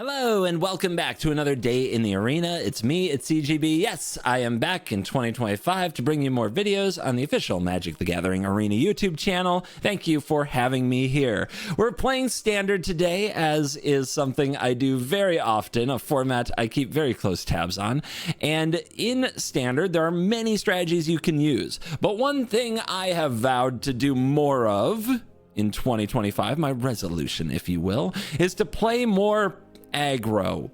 Hello and welcome back to another day in the arena. It's me, it's CGB. Yes, I am back in 2025 to bring you more videos on the official Magic the Gathering Arena YouTube channel. Thank you for having me here. We're playing Standard today, as is something I do very often, a format I keep very close tabs on. And in Standard, there are many strategies you can use. But one thing I have vowed to do more of in 2025, my resolution, if you will, is to play more aggro.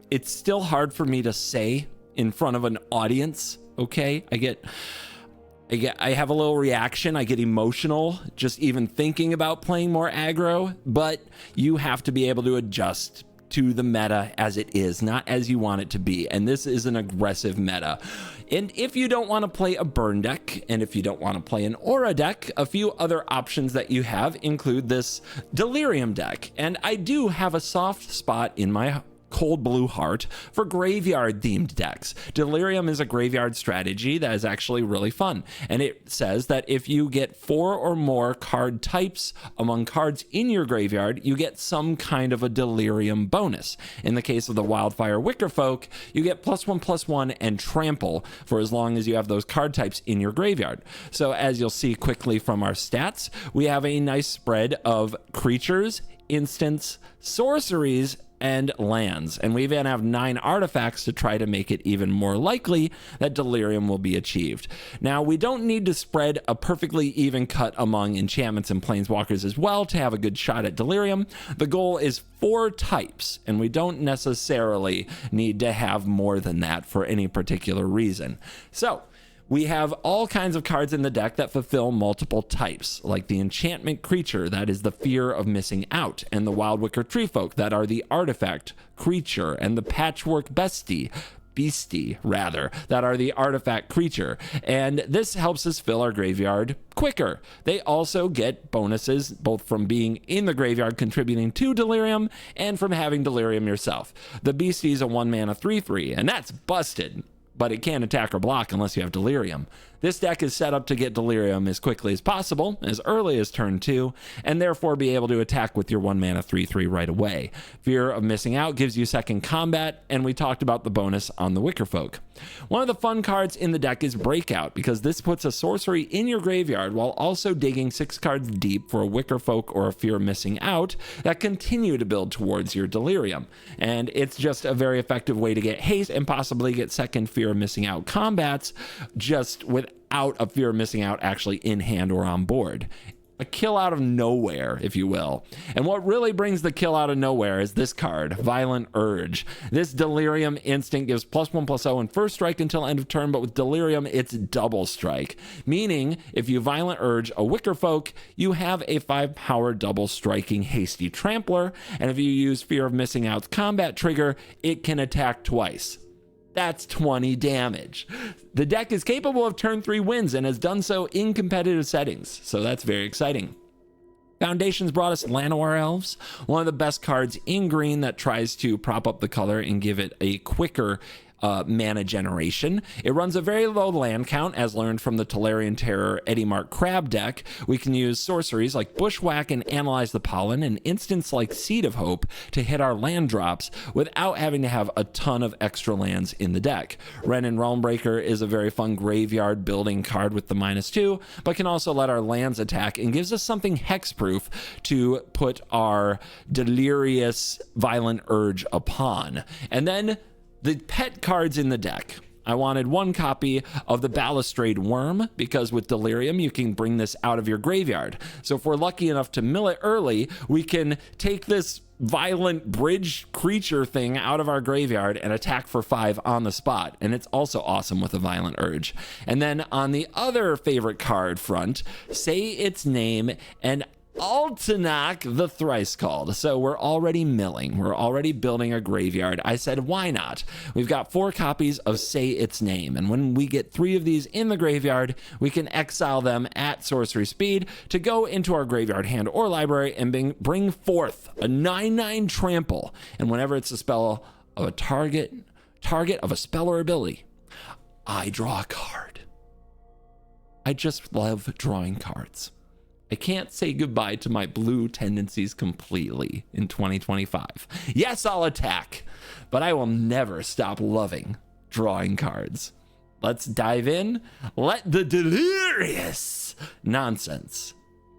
It's still hard for me to say in front of an audience. Okay, I have a little reaction. I get emotional just even thinking about playing more aggro, but you have to be able to adjust to the meta as it is, not as you want it to be. And this is an aggressive meta. And if you don't want to play a burn deck, and if you don't want to play an aura deck, a few other options that you have include this Delirium deck. And I do have a soft spot in my cold blue heart for graveyard themed decks. Delirium is a graveyard strategy that is actually really fun. And it says that if you get 4 or more card types among cards in your graveyard, you get some kind of a Delirium bonus. In the case of the Wildfire Wickerfolk, you get +1/+1 and trample for as long as you have those card types in your graveyard. So as you'll see quickly from our stats, we have a nice spread of creatures, instants, sorceries, and lands, and we even have 9 artifacts to try to make it even more likely that Delirium will be achieved. Now, we don't need to spread a perfectly even cut among enchantments and planeswalkers as well to have a good shot at Delirium. The goal is 4 types, and we don't necessarily need to have more than that for any particular reason. So we have all kinds of cards in the deck that fulfill multiple types, like the enchantment creature, that is the fear of missing out, and the wild wicker treefolk, that are the artifact creature, and the patchwork beastie, that are the artifact creature. And this helps us fill our graveyard quicker. They also get bonuses both from being in the graveyard contributing to Delirium and from having Delirium yourself. The beastie is a 1-mana 3/3, and that's busted, but it can't attack or block unless you have Delirium. This deck is set up to get Delirium as quickly as possible, as early as turn 2, and therefore be able to attack with your 1-mana 3/3 right away. Fear of Missing Out gives you second combat, and we talked about the bonus on the Wickerfolk. One of the fun cards in the deck is Breakout, because this puts a sorcery in your graveyard while also digging 6 cards deep for a Wickerfolk or a Fear of Missing Out that continue to build towards your Delirium. And it's just a very effective way to get haste and possibly get second Fear of Missing Out combats just without a Fear of Missing Out actually in hand or on board. A kill out of nowhere, if you will. And what really brings the kill out of nowhere is this card, Violent Urge. This Delirium instant gives +1/+0 and first strike until end of turn, but with Delirium, it's double strike. Meaning, if you Violent Urge a Wickerfolk, you have a 5-power double striking hasty trampler, and if you use Fear of Missing Out's combat trigger, it can attack twice. That's 20 damage. The deck is capable of turn 3 wins and has done so in competitive settings, so that's very exciting. Foundations brought us Llanowar Elves, one of the best cards in green that tries to prop up the color and give it a quicker mana generation. It runs a very low land count, as learned from the Tolarian Terror Eddie Mark Crab deck. We can use sorceries like Bushwhack and Analyze the Pollen, and instants like Seed of Hope to hit our land drops without having to have a ton of extra lands in the deck. Wrenn and Realmbreaker is a very fun graveyard building card with the -2, but can also let our lands attack and gives us something hexproof to put our delirious Violent Urge upon. And then the pet cards in the deck. I wanted 1 copy of the Balustrade Worm, because with Delirium, you can bring this out of your graveyard. So if we're lucky enough to mill it early, we can take this violent bridge creature thing out of our graveyard and attack for 5 on the spot. And it's also awesome with a Violent Urge. And then on the other favorite card front, Say Its Name and Altanach the Thrice Called. So we're already milling. We're already building a graveyard. I said, why not? We've got 4 copies of Say Its Name. And when we get 3 of these in the graveyard, we can exile them at sorcery speed to go into our graveyard hand or library and bring forth a 9/9 trample. And whenever it's a spell of a target of a spell or ability, I draw a card. I just love drawing cards. I can't say goodbye to my blue tendencies completely in 2025. Yes, I'll attack, but I will never stop loving drawing cards. Let's dive in. Let the delirious nonsense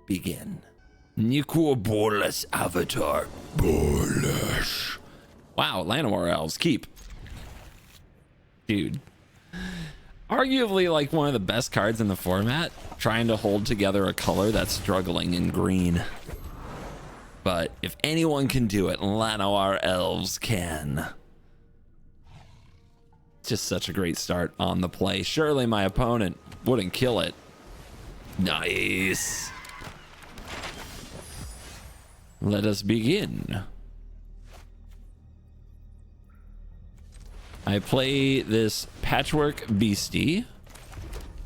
begin. Nico Bolas Avatar. Bolas. Wow, Llanowar Elves, keep. Dude. Arguably like one of the best cards in the format, trying to hold together a color that's struggling in green. But if anyone can do it, Llanowar Elves can. Just such a great start on the play. Surely my opponent wouldn't kill it. Nice. Let us begin. I play this Patchwork Beastie,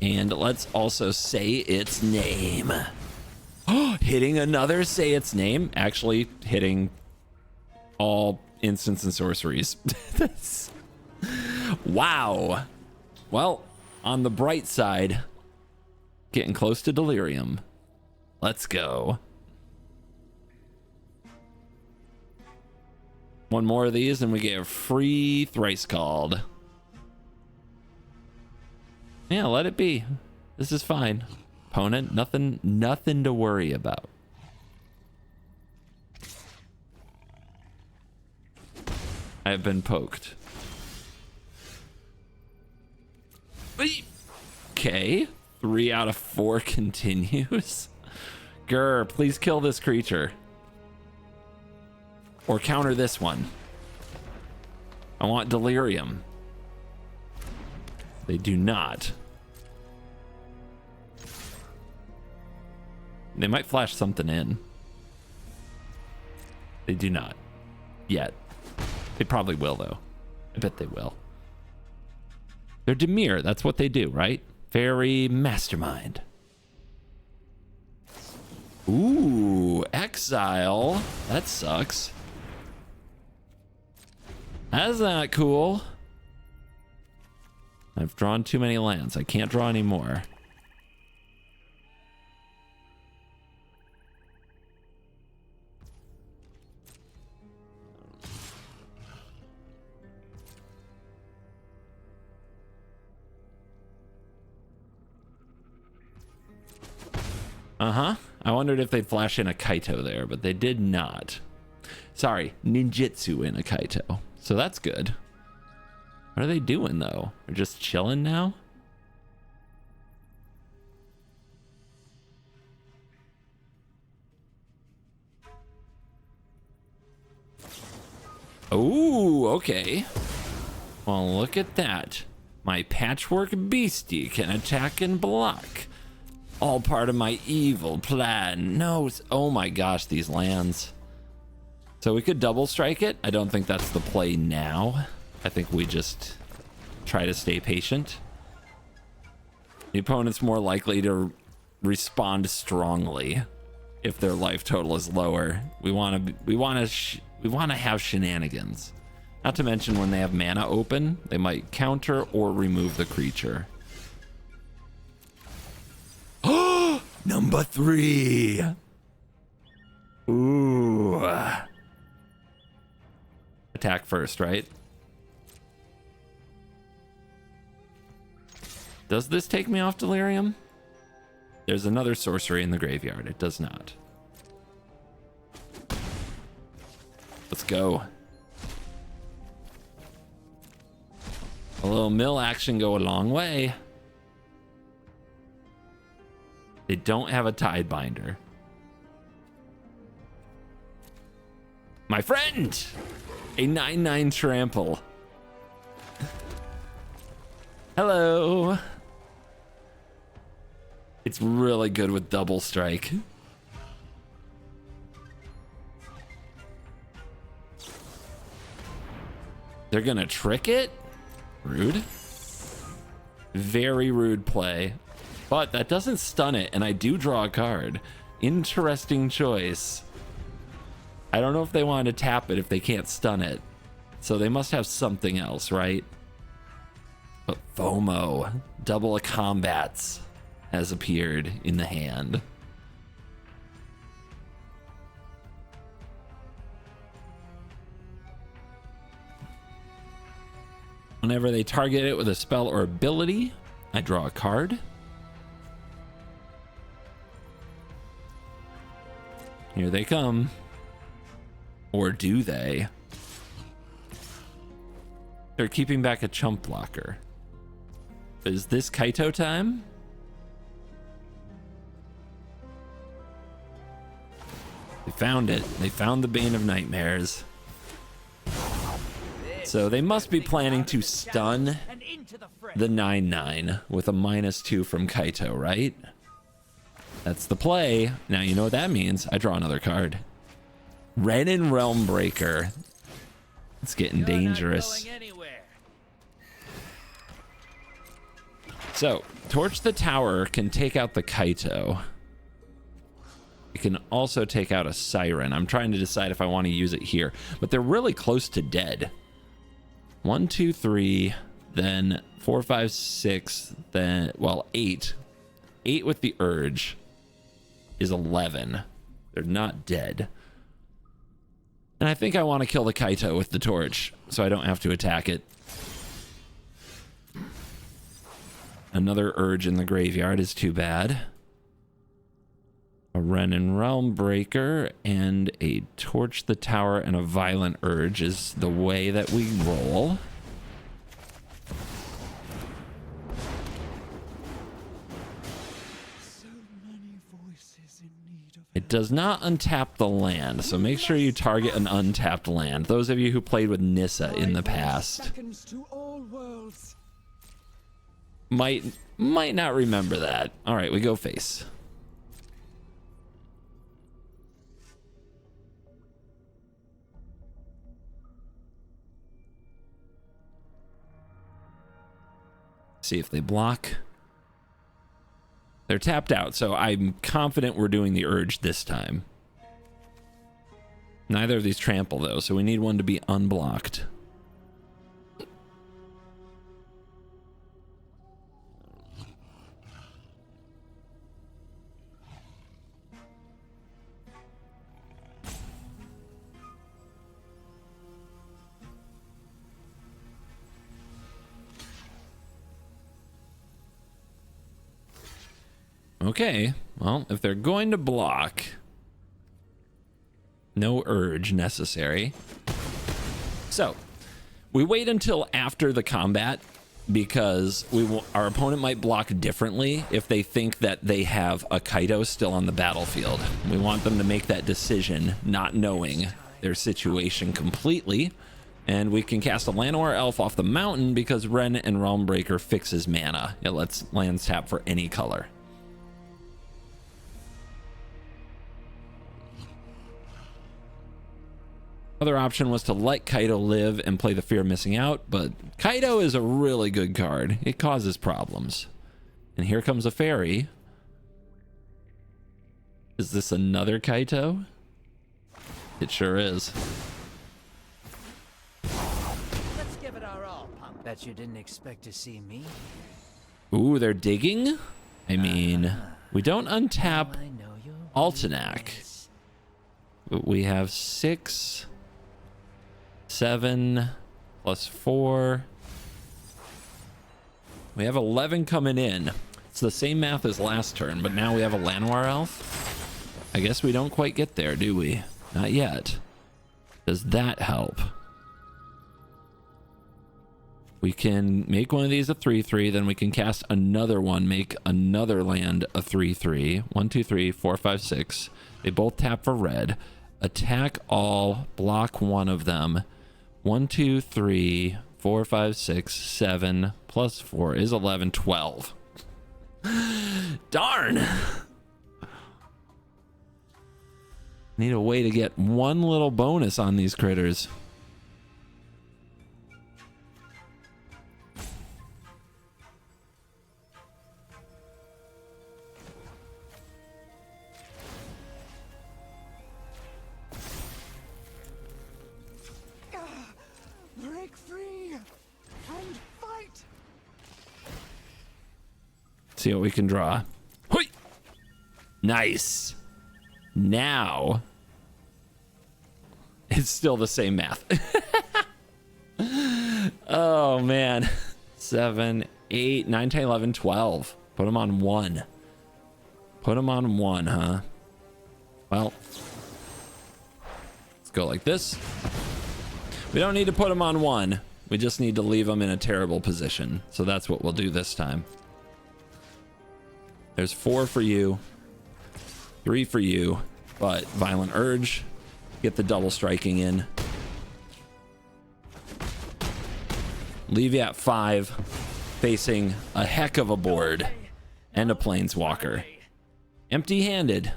and let's also say its name. Hitting another say its name, actually hitting all instants and sorceries. Wow. Well, on the bright side, getting close to Delirium. Let's go. One more of these and we get a free Thrice Called. Yeah, let it be. This is fine. Opponent, nothing to worry about. I have been poked. Okay, 3 out of 4 continues. Grr, please kill this creature. Or counter this one. I want Delirium. They do not. They might flash something in. They do not. Yet. They probably will, though. I bet they will. They're Dimir. That's what they do, right? Very mastermind. Ooh, exile. That sucks. That's not cool. I've drawn too many lands. I can't draw anymore. Uh-huh. I wondered if they'd flash in a Kaito there, but they did not. Sorry, ninjutsu in a Kaito. So that's good. What are they doing, though? They're just chilling now? Oh, okay. Well, look at that. My Patchwork Beastie can attack and block. All part of my evil plan. No, oh my gosh, these lands. So we could double strike it. I don't think that's the play now. I think we just try to stay patient. The opponent's more likely to respond strongly if their life total is lower. We want to have shenanigans. Not to mention when they have mana open, they might counter or remove the creature. Oh, number 3. Ooh. Attack first, right? Does this take me off Delirium? There's another sorcery in the graveyard. It does not. Let's go. A little mill action go a long way. They don't have a Tidebinder. My friend! A 9/9 trample. Hello. It's really good with double strike. They're gonna trick it? Rude. Very rude play. But that doesn't stun it, and I do draw a card. Interesting choice. I don't know if they want to tap it if they can't stun it. So they must have something else, right? But FOMO, double a combats, has appeared in the hand. Whenever they target it with a spell or ability, I draw a card. Here they come. Or do they? They're keeping back a chump blocker. Is this Kaito time? They found it. They found the Bane of Nightmares. So they must be planning to stun the 9/9 with a -2 from Kaito, right? That's the play. Now you know what that means. I draw another card. Red and Realm Breaker. It's getting dangerous. So, Torch the Tower can take out the Kaito. It can also take out a Siren. I'm trying to decide if I want to use it here, but they're really close to dead. 1, 2, 3, then 4, 5, 6, then, well, 8. 8 with the Urge is 11. They're not dead. And I think I want to kill the Kaito with the Torch, so I don't have to attack it. Another Urge in the graveyard is too bad. A Ren and Realm Breaker and a Torch the Tower and a Violent Urge is the way that we roll. It does not untap the land, so make sure you target an untapped land. Those of you who played with Nissa in the past might not remember that. All right, we go face. See if they block. They're tapped out, so I'm confident we're doing the Urge this time. Neither of these trample, though, so we need one to be unblocked. Okay, well, if they're going to block, no Urge necessary. So, we wait until after the combat because our opponent might block differently if they think that they have a Kaito still on the battlefield. We want them to make that decision, not knowing their situation completely. And we can cast a Llanowar Elf off the mountain because Ren and Realm Breaker fixes mana. It lets lands tap for any color. Other option was to let Kaito live and play the Fear of Missing Out, but Kaito is a really good card. It causes problems. And here comes a fairy. Is this another Kaito? It sure is. Let's give it our all, punk. Bet you didn't expect to see me. Ooh, they're digging? I mean, we don't untap Altenac. But we have 6... 7 plus 4. We have 11 coming in. It's the same math as last turn, but now we have a Llanowar Elf. I guess we don't quite get there, do we? Not yet. Does that help? We can make one of these a 3/3, then we can cast another one, make another land a 3/3. 1, 2, 3, 4, 5, 6. They both tap for red. Attack all, block one of them. 1, 2, 3, 4, 5, 6, 7 plus 4 is 11, 12. Darn! Need a way to get one little bonus on these critters. See what we can draw. Hoi! Nice. Now, it's still the same math. Oh, man. 7, 8, 9, 10, 11, 12. Put them on 1. Put them on 1, huh? Well, let's go like this. We don't need to put them on 1. We just need to leave them in a terrible position. So that's what we'll do this time. There's 4 for you. 3 for you. But Violent Urge. Get the double striking in. Leave you at 5. Facing a heck of a board. And a Planeswalker. Empty-handed.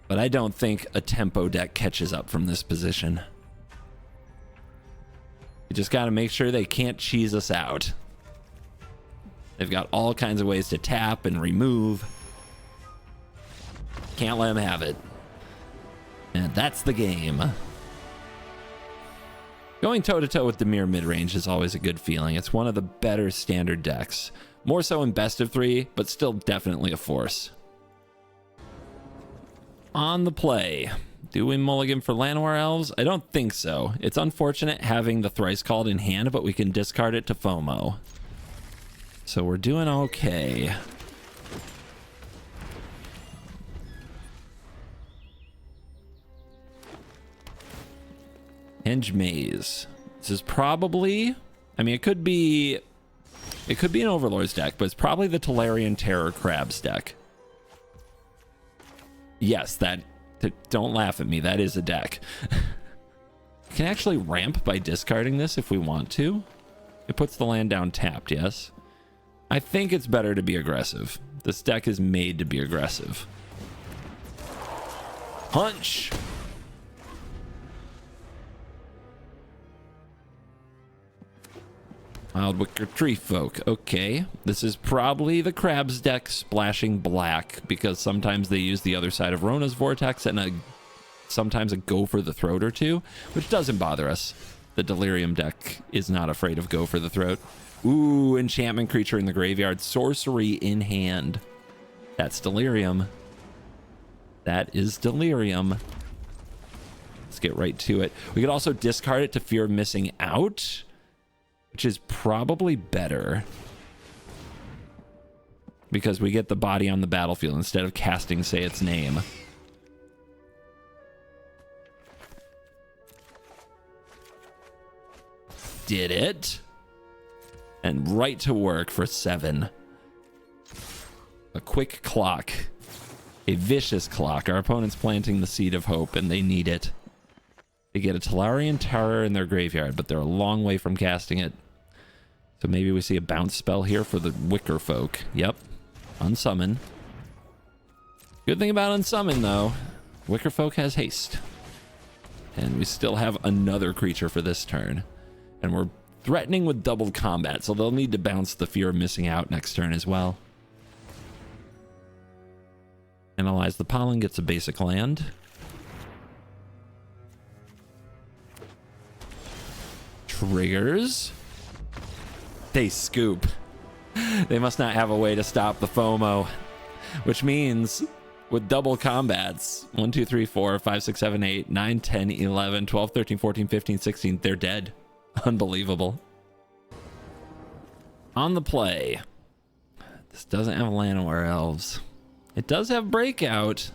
But I don't think a tempo deck catches up from this position. You just got to make sure they can't cheese us out. They've got all kinds of ways to tap and remove. Can't let them have it. And that's the game. Going toe-to-toe with Dimir mid-range is always a good feeling. It's one of the better standard decks. More so in best of 3, but still definitely a force. On the play. Do we mulligan for Llanowar Elves? I don't think so. It's unfortunate having the Thrice Called in hand, but we can discard it to FOMO. So we're doing okay. Henge Maze. This is probably... I mean, it could be an Overlord's deck, but it's probably the Tolarian Terror Crabs deck. Yes, that... Don't laugh at me. That is a deck. We can actually ramp by discarding this if we want to. It puts the land down tapped, yes? I think it's better to be aggressive. This deck is made to be aggressive. Hunch! Wild Wicker Tree Folk. Okay. This is probably the Crabs deck splashing black because sometimes they use the other side of Rona's Vortex and sometimes a Go for the Throat or two, which doesn't bother us. The Delirium deck is not afraid of Go for the Throat. Ooh, enchantment creature in the graveyard. Sorcery in hand. That's Delirium. That is Delirium. Let's get right to it. We could also discard it to Fear of Missing Out, which is probably better because we get the body on the battlefield instead of casting Say Its Name. Did it. And right to work for 7. A quick clock. A vicious clock. Our opponent's planting the seed of hope and they need it. They get a Tolarian Terror in their graveyard, but they're a long way from casting it. So maybe we see a bounce spell here for the Wicker Folk. Yep. Unsummon. Good thing about Unsummon, though, Wicker Folk has haste. And we still have another creature for this turn. And we're threatening with double combat, so they'll need to bounce the Fear of Missing Out next turn as well. Analyze the Pollen, gets a basic land. Triggers. They scoop. They must not have a way to stop the FOMO, which means with double combats 1 2 3 4 5 6 7 8 9 10 11 12 13 14 15 16, they're dead. Unbelievable. On the play, this doesn't have Llanowar Elves. It does have Breakout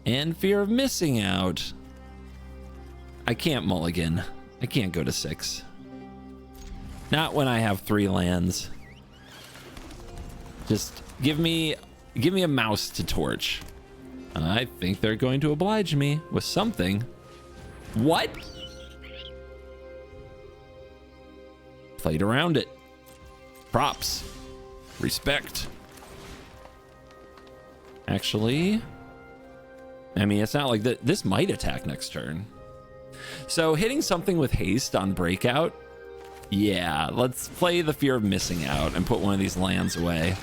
and Fear of Missing Out. I can't mulligan. I can't go to 6. Not when I have 3 lands. Just give me a mouse to torch. I think they're going to oblige me with something. What? Played around it. Props. Respect. Actually, I mean, it's not like that. This might attack next turn. So hitting something with haste on Breakout. Yeah, let's play the Fear of Missing Out and put one of these lands away.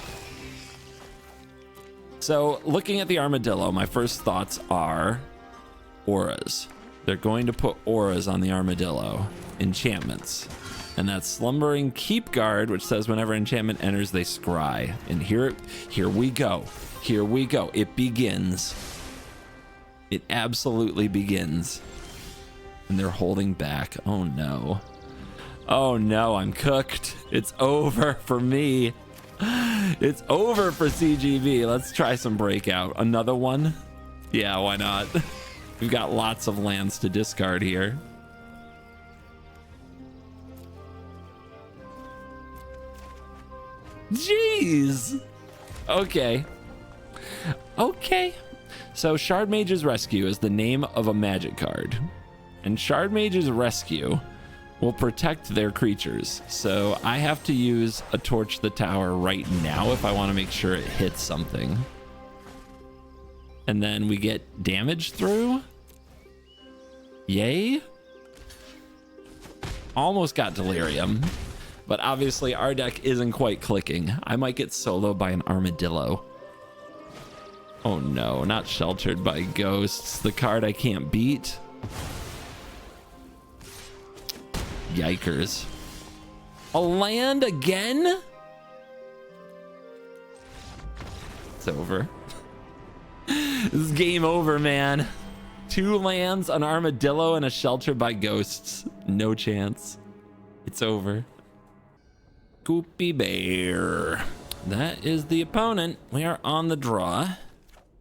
So looking at the Armadillo, my first thoughts are auras. They're going to put auras on the Armadillo. Enchantments. And that's Slumbering Keep Guard, which says whenever enchantment enters, they scry. And here we go. Here we go. It begins. It absolutely begins. And they're holding back. Oh no. Oh no, I'm cooked. It's over for me. It's over for CGB. Let's try some breakout. Another one? Yeah, why not? We've got lots of lands to discard here. Jeez. Okay. Okay. So Shard Mage's Rescue is the name of a magic card. And Shard Mage's Rescue will protect their creatures. So I have to use a Torch the Tower right now if I want to make sure it hits something. And then we get damage through. Yay. Almost got Delirium. But obviously our deck isn't quite clicking. I might get soloed by an Armadillo. Oh no, not Sheltered by Ghosts. The card I can't beat. Yikers. A land again? It's over. This is game over, man. 2 lands, an Armadillo, and a Shelter by Ghosts. No chance. It's over. Goopy Bear. That is the opponent. We are on the draw.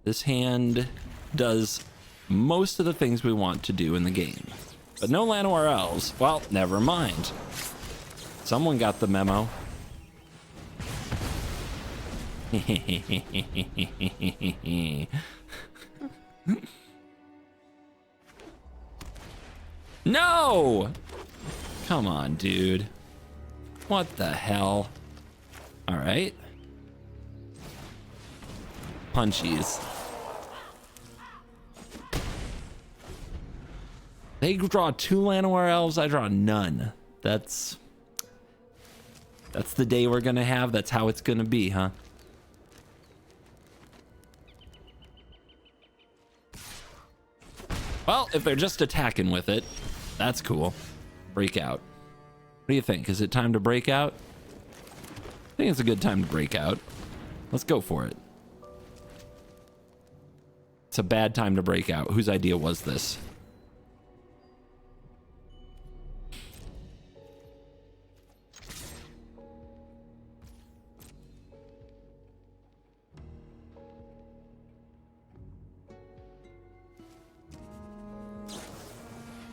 This hand does most of the things we want to do in the game. But no Llanowar Elves. Well, never mind. Someone got the memo. No! Come on, dude. What the hell? All right. Punchies. They draw 2 Llanowar Elves, I draw none. That's the day we're gonna have. That's how it's gonna be, huh? Well, if they're just attacking with it, that's cool. Break out. What do you think? Is it time to break out? I think it's a good time to break out. Let's go for it. It's a bad time to break out. Whose idea was this?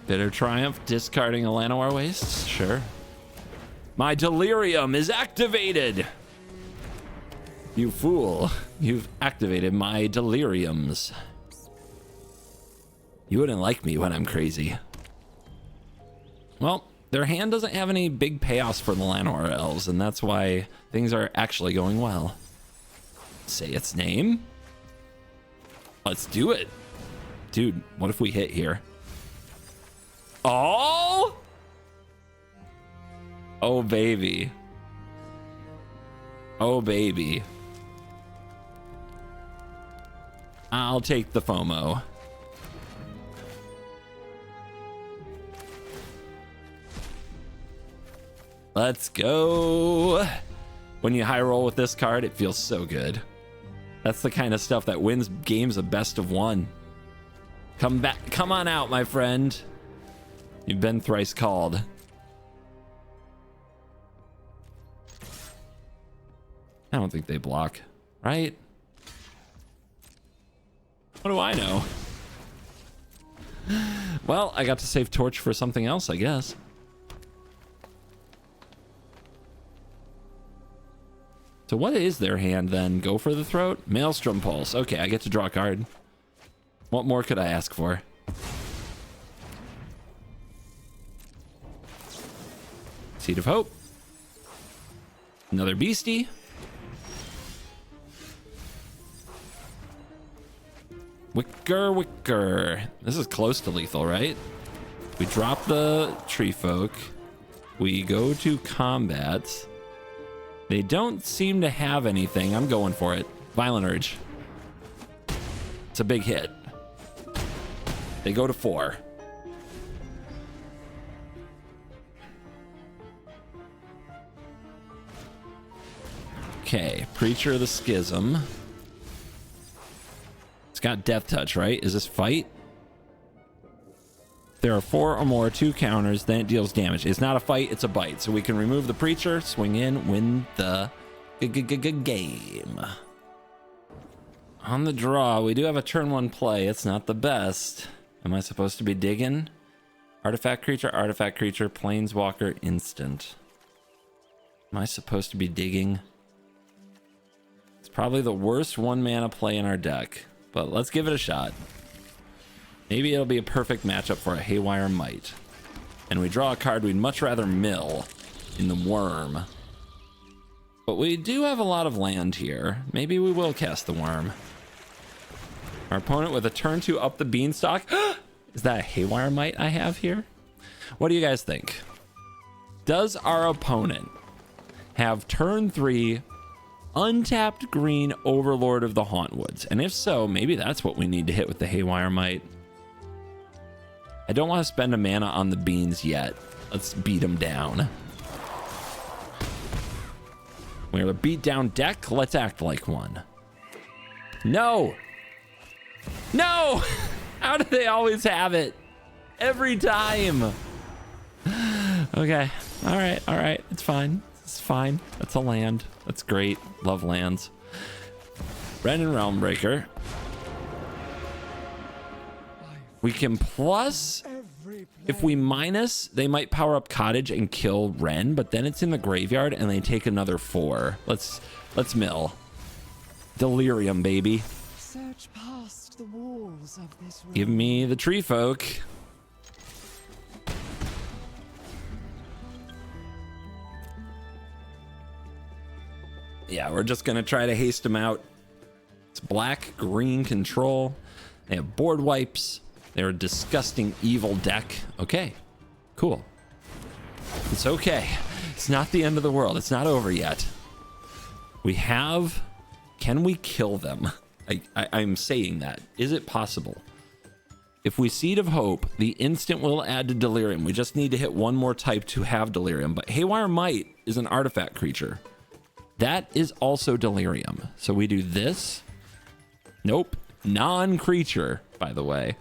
Bitter Triumph, discarding a Llanowar Waste? Sure. My Delirium is activated! You fool. You've activated my Deliriums. You wouldn't like me when I'm crazy. Well, their hand doesn't have any big payoffs for the Llanowar Elves, and that's why things are actually going well. Say its name? Let's do it. Dude, what if we hit here? Oh! Oh, baby. Oh, baby. I'll take the FOMO. Let's go. When you high roll with this card, it feels so good. That's the kind of stuff that wins games of best of 1. Come back. Come on out, my friend. You've been thrice called. I don't think they block, right? What do I know? Well, I got to save Torch for something else, I guess. So what is their hand then? Go for the Throat? Maelstrom Pulse. Okay, I get to draw a card. What more could I ask for? Seed of Hope. Another beastie. Wicker. This is close to lethal, right? We drop the Tree Folk. We go to combat. They don't seem to have anything. I'm going for it. Violent Urge. It's a big hit. They go to 4. Okay, Preacher of the Schism. It's got Death Touch, right? Is this fight? there are 4 or more 2 counters, then it deals damage. It's not a fight, it's a bite. So we can remove the Preacher, swing in, win the game. On the draw, we do have a turn 1 play. It's not the best. Am I supposed to be digging? Artifact creature, planeswalker, instant. Am I supposed to be digging? It's probably the worst 1 mana play in our deck, but let's give it a shot. Maybe it'll be a perfect matchup for a Haywire Might. And we draw a card we'd much rather mill in the Worm. But we do have a lot of land here. Maybe we will cast the Worm. Our opponent with a turn 2 up the Beanstalk. Is that a Haywire Might I have here? What do you guys think? Does our opponent have turn 3 untapped green Overlord of the Hauntwoods? And if so, maybe that's what we need to hit with the Haywire Might. I don't want to spend a mana on the beans yet. Let's beat them down. We're a beat down deck. Let's act like one. No! No! How do they always have it? Every time. Okay. All right. It's fine. It's fine. That's a land. That's great. Love lands. Ren and Realmbreaker. We can plus. If we minus, they might power up Cottage and kill Ren, but then it's in the graveyard and they take another 4. Let's mill. Delirium, baby. Search past the walls of this room. Give me the Tree Folk. Yeah, we're just gonna try to haste them out. It's black, green control. They have board wipes. They're a disgusting, evil deck. Okay, cool. It's okay. It's not the end of the world. It's not over yet. We have... Can we kill them? I'm saying that. Is it possible? If we Seed of Hope, the instant will add to Delirium. We just need to hit 1 more type to have Delirium. But Haywire Might is an artifact creature. That is also Delirium. So we do this. Nope. Non-creature, by the way.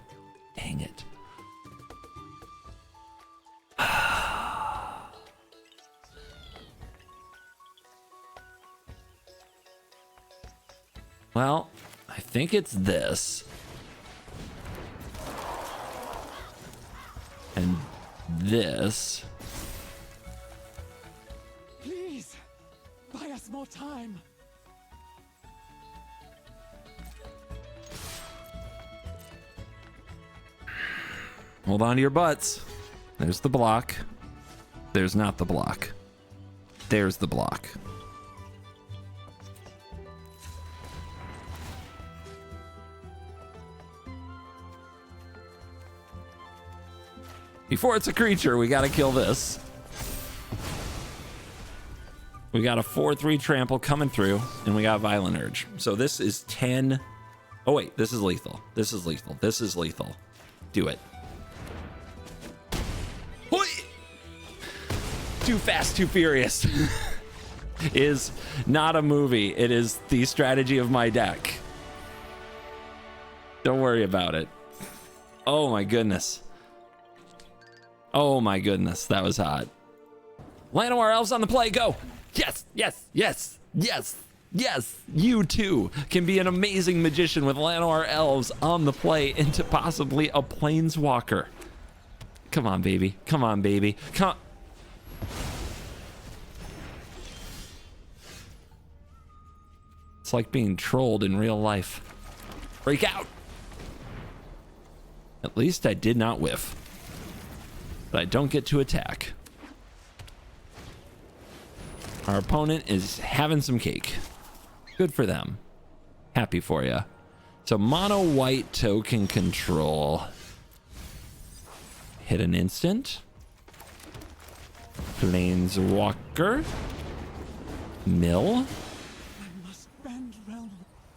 Dang it. Well, I think it's this. And this. Please, buy us more time. Hold on to your butts. There's the block. There's not the block. There's the block. Before it's a creature, we gotta kill this. We got a 4/3 trample coming through, and we got Violent Urge. So this is 10. Oh wait, this is lethal. This is lethal. This is lethal. Do it. Too Fast, Too Furious is not a movie. It is the strategy of my deck. Don't worry about it. Oh my goodness. Oh my goodness, that was hot. Llanowar Elves on the play, go! Yes, yes, yes, yes, yes. You too can be an amazing magician with Llanowar Elves on the play into possibly a Planeswalker. Come on, baby. Come on, baby. Come. It's like being trolled in real life. Break out! At least I did not whiff. But I don't get to attack. Our opponent is having some cake. Good for them. Happy for ya. So mono white token control. Hit an instant. Planeswalker. Mill.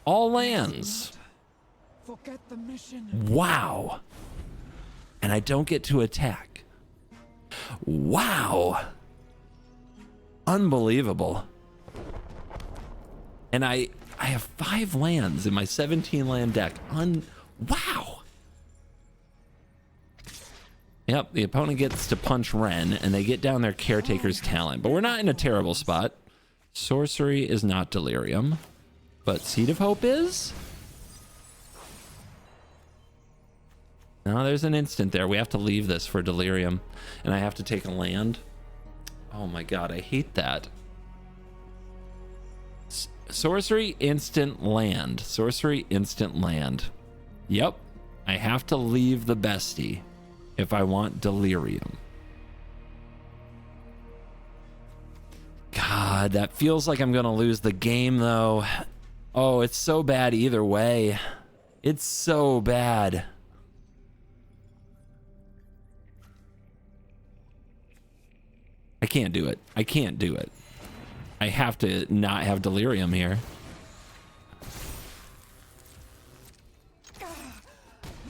All lands. Forget the mission. Wow. And I don't get to attack. Wow. Unbelievable. And I have 5 lands in my 17 land deck. Wow. Yep, the opponent gets to punch Ren, and they get down their Caretaker's Talent. But we're not in a terrible spot. Sorcery is not Delirium, but Seed of Hope is? No, there's an instant there. We have to leave this for Delirium, and I have to take a land. Oh my god, I hate that. Sorcery, instant land. Sorcery, instant land. Yep, I have to leave the bestie if I want Delirium. God, that feels like I'm gonna lose the game though. Oh, it's so bad either way. It's so bad. I can't do it. I can't do it. I have to not have Delirium here.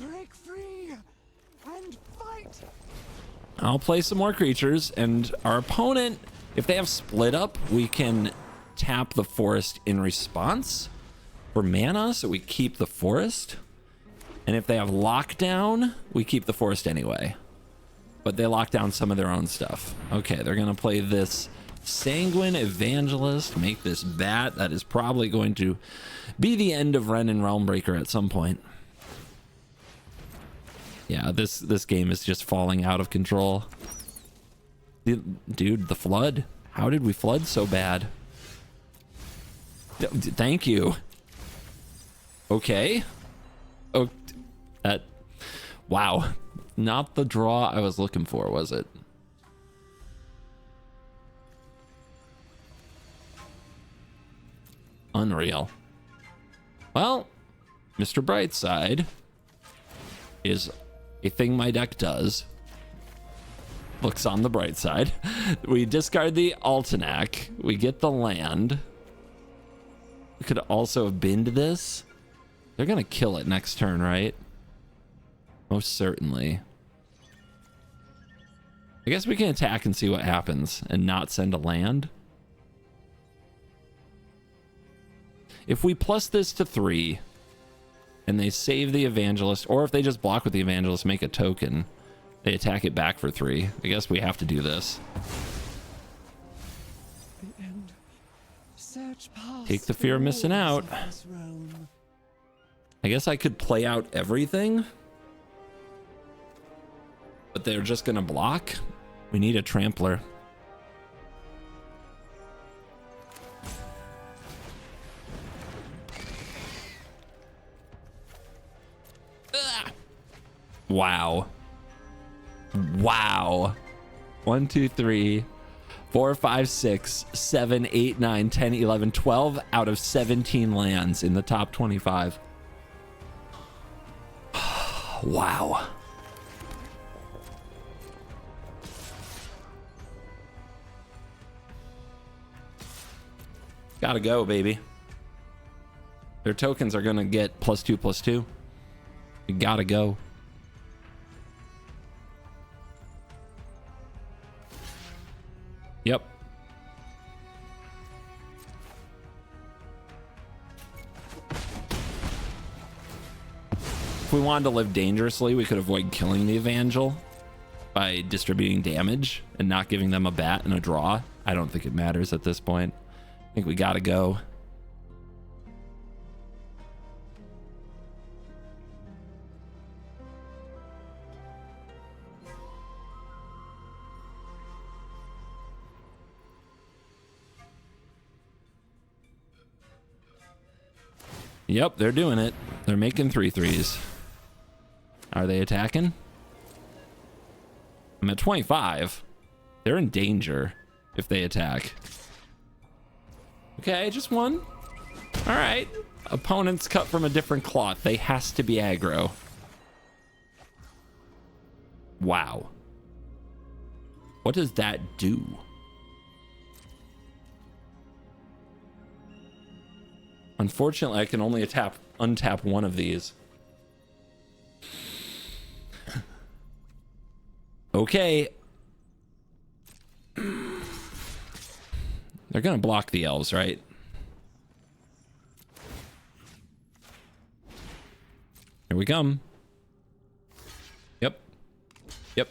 Break free and fight. I'll play some more creatures, and our opponent, if they have split up, we can tap the forest in response for mana, so we keep the forest. And if they have lockdown, we keep the forest anyway. But they lock down some of their own stuff. Okay, they're gonna play this Sanguine Evangelist, make this bat. That is probably going to be the end of Ren and Realmbreaker at some point. Yeah, this game is just falling out of control. Dude, the flood. How did we flood so bad? Thank you. Okay. Oh, that. Wow. Not the draw I was looking for, was it? Unreal. Well, Mr. Brightside is a thing my deck does. Looks on the bright side. We discard the Altanac. We get the land. We could also have binned this. They're gonna kill it next turn, right? Most certainly. I guess we can attack and see what happens and not send a land. If we plus this to 3 and they save the Evangelist, or if they just block with the Evangelist, make a token, they attack it back for 3. I guess we have to do this. The end. Search past Take the fear of missing out. this realm. I guess I could play out everything, but they're just gonna block. We need a Trampler. Ugh. Wow. Wow. 1, 2, 3, 4, 5, 6, 7, 8, 9, 10, 11, 12 out of 17 lands in the top 25. Wow. Gotta go, baby. Their tokens are gonna get +2/+2. We gotta go. Yep. If we wanted to live dangerously, we could avoid killing the Evangel by distributing damage and not giving them a bat and a draw. I don't think it matters at this point. I think we gotta go. Yep, they're doing it. They're making 3/3s. Are they attacking? I'm at 25. They're in danger if they attack. Okay, just one. All right. Opponents cut from a different cloth. They has to be aggro. Wow. What does that do? Unfortunately, I can only untap one of these. Okay. They're gonna block the elves, right? Here we come. Yep. Yep.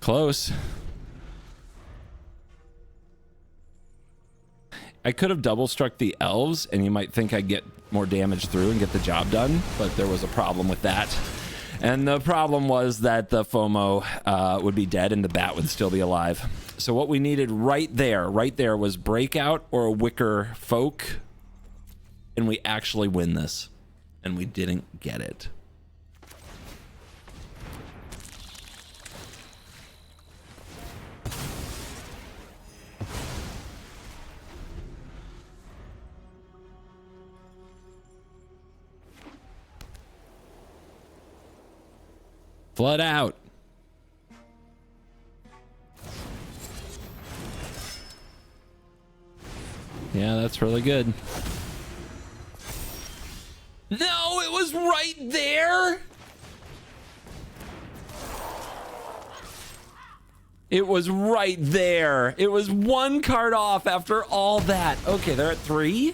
close. I could have double struck the elves and you might think I'd get more damage through and get the job done, but there was a problem with that. And the problem was that the FOMO would be dead and the bat would still be alive. So what we needed right there was Breakout or a Wicker Folk. And we actually win this. And we didn't get it. Flood out. Yeah, that's really good. No, it was right there. It was right there. It was one card off after all that. Okay, they're at 3.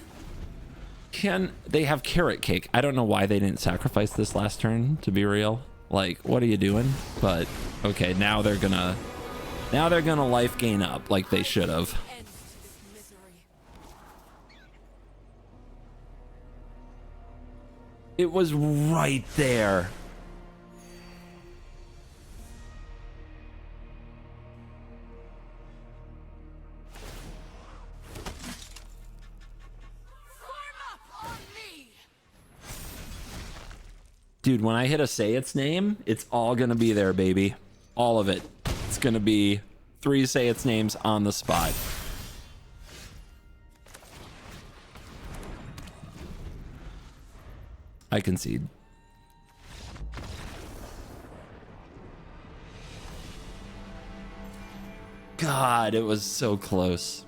Can they have Carrot Cake? I don't know why they didn't sacrifice this last turn, to be real. Like, what are you doing? But okay, now they're gonna life gain up like they should have. It was right there. Dude, when I hit a say its name, it's all gonna be there, baby. All of it. It's gonna be 3 say its names on the spot. I concede. God, it was so close.